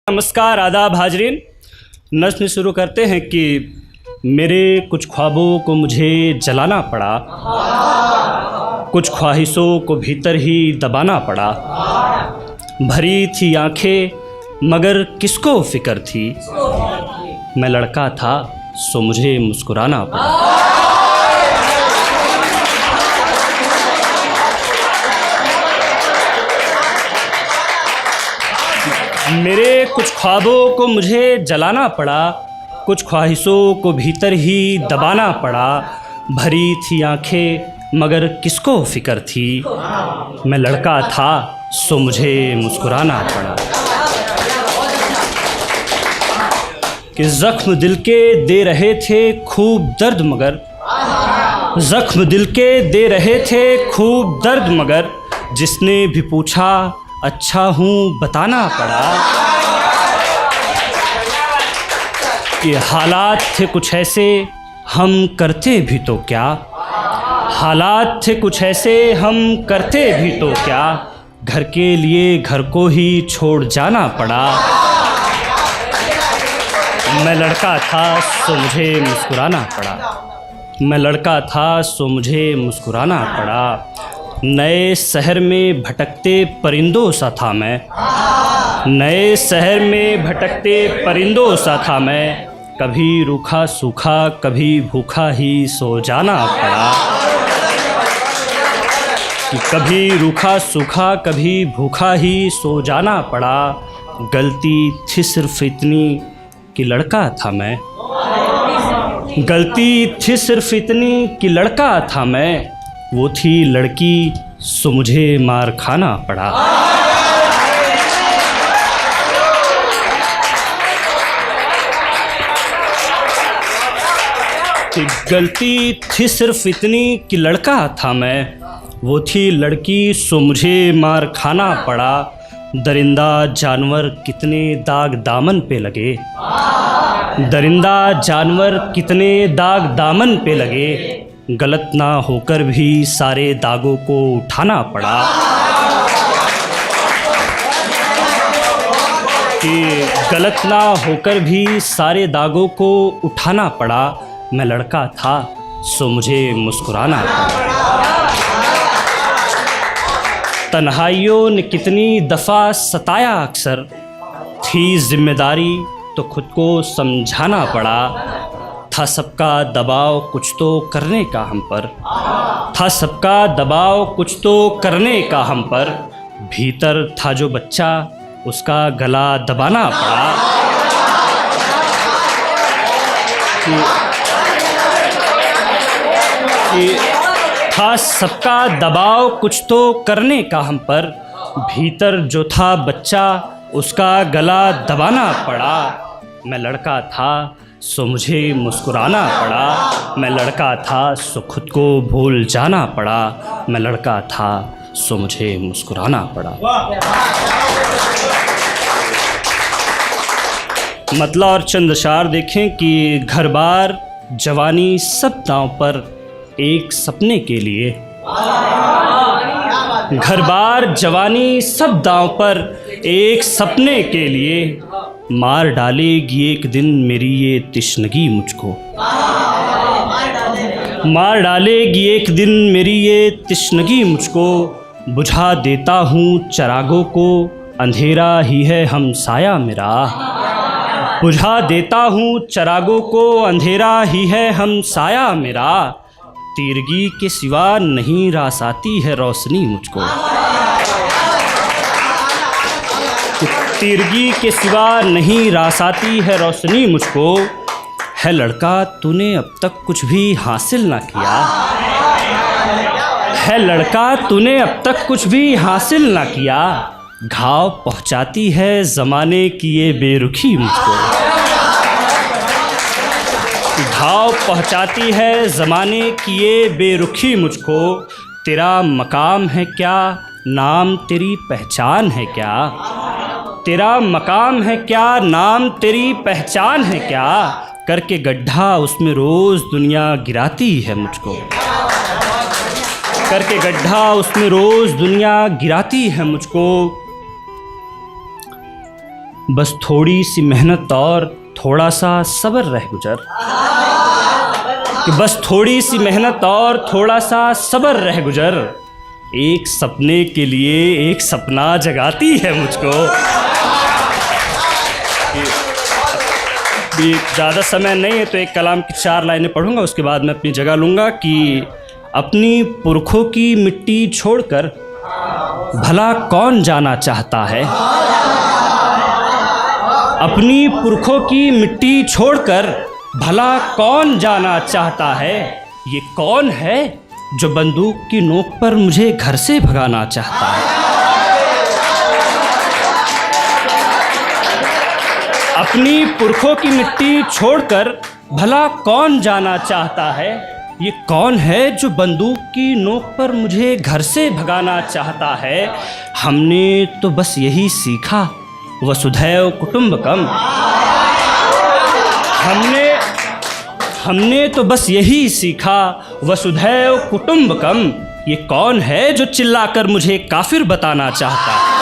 नमस्कार, आदाब हाजरीन। नस्ल शुरू करते हैं कि मेरे कुछ ख्वाबों को मुझे जलाना पड़ा, कुछ ख्वाहिशों को भीतर ही दबाना पड़ा। भरी थी आंखें मगर किसको फिक्र थी, मैं लड़का था सो मुझे मुस्कुराना पड़ा। मेरे कुछ ख्वाबों को मुझे जलाना पड़ा, कुछ ख्वाहिशों को भीतर ही दबाना पड़ा। भरी थी आंखें मगर किसको फिक्र थी, मैं लड़का था सो मुझे मुस्कुराना पड़ा। कि ज़ख्म दिल के दे रहे थे खूब दर्द मगर, ज़ख्म दिल के दे रहे थे खूब दर्द मगर, जिसने भी पूछा अच्छा हूँ बताना पड़ा। कि हालात थे कुछ ऐसे हम करते भी तो क्या, हालात थे कुछ ऐसे हम करते भी तो क्या, घर के लिए घर को ही छोड़ जाना पड़ा। मैं लड़का था सो मुझे मुस्कुराना पड़ा, मैं लड़का था सो मुझे मुस्कुराना पड़ा। नए शहर में भटकते परिंदों सा था मैं, नए शहर में भटकते परिंदों सा था मैं, कभी रूखा सूखा कभी भूखा ही सो जाना पड़ा। कभी रूखा सूखा कभी भूखा ही सो जाना पड़ा। गलती थी सिर्फ इतनी कि लड़का था मैं, गलती थी सिर्फ इतनी कि लड़का था मैं, वो थी लड़की सो मुझे मार खाना पड़ा। कि गलती थी सिर्फ इतनी कि लड़का था मैं, वो थी लड़की सो मुझे मार खाना पड़ा। दरिंदा जानवर कितने दाग दामन पे लगे, दरिंदा जानवर कितने दाग दामन पे लगे, गलत ना होकर भी सारे दागों को उठाना पड़ा। कि गलत ना होकर भी सारे दागों को उठाना पड़ा। मैं लड़का था सो मुझे मुस्कुराना पड़ा। तन्हाइयों ने कितनी दफ़ा सताया अक्सर, थी जिम्मेदारी तो खुद को समझाना पड़ा। था सबका दबाव कुछ तो करने का हम पर, था सबका दबाव कुछ तो करने का हम पर, भीतर था जो बच्चा उसका गला दबाना पड़ा। कि था सबका दबाव कुछ तो करने का हम पर, भीतर जो था बच्चा उसका गला दबाना पड़ा। मैं लड़का था सो मुझे मुस्कुराना पड़ा, मैं लड़का था सो खुद को भूल जाना पड़ा, मैं लड़का था सो मुझे मुस्कुराना पड़ा। मतलब और चंद अशार देखें कि घर बार जवानी सब दांव पर एक सपने के लिए, घर बार जवानी सब दांव पर एक सपने के लिए, मार डालेगी एक दिन मेरी ये तिश्नगी मुझको, मार डालेगी एक दिन मेरी ये तिश्नगी मुझको, बुझा देता हूँ चरागों को अंधेरा ही है हमसाया मेरा, बुझा देता हूँ चरागों को अंधेरा ही है हमसाया मेरा, तीरगी के सिवा नहीं रास आती है रोशनी मुझको, तीरगी के सिवा नहीं रास आती है रोशनी मुझको। है लड़का तूने अब तक कुछ भी हासिल ना किया, है लड़का तूने अब तक कुछ भी हासिल ना किया, घाव पहुंचाती है ज़माने की ये बेरुखी मुझको, घाव पहुंचाती है ज़माने की ये बेरुखी मुझको। तेरा मकाम है क्या, नाम तेरी पहचान है क्या, तेरा मकाम है क्या, नाम तेरी पहचान है क्या, करके गड्ढा उसमें रोज़ दुनिया गिराती है मुझको, करके गड्ढा उसमें रोज़ दुनिया गिराती है मुझको। बस थोड़ी सी मेहनत और थोड़ा सा सब्र रह गुजर, कि बस थोड़ी सी मेहनत और थोड़ा सा सब्र रह गुजर, एक सपने के लिए एक सपना जगाती है मुझको। भी ज़्यादा समय नहीं है तो एक कलाम की 4 लाइनें पढ़ूंगा, उसके बाद मैं अपनी जगह लूँगा। कि अपनी पुरखों की मिट्टी छोड़कर भला कौन जाना चाहता है, अपनी पुरखों की मिट्टी छोड़कर भला कौन जाना चाहता है, ये कौन है जो बंदूक की नोक पर मुझे घर से भगाना चाहता है। अपनी पुरखों की मिट्टी छोड़कर भला कौन जाना चाहता है, ये कौन है जो बंदूक की नोक पर मुझे घर से भगाना चाहता है। हमने तो बस यही सीखा वसुधैव कुटुंबकम, हमने तो बस यही सीखा वसुधैव कुटुंबकम, ये कौन है जो चिल्लाकर मुझे काफिर बताना चाहता है।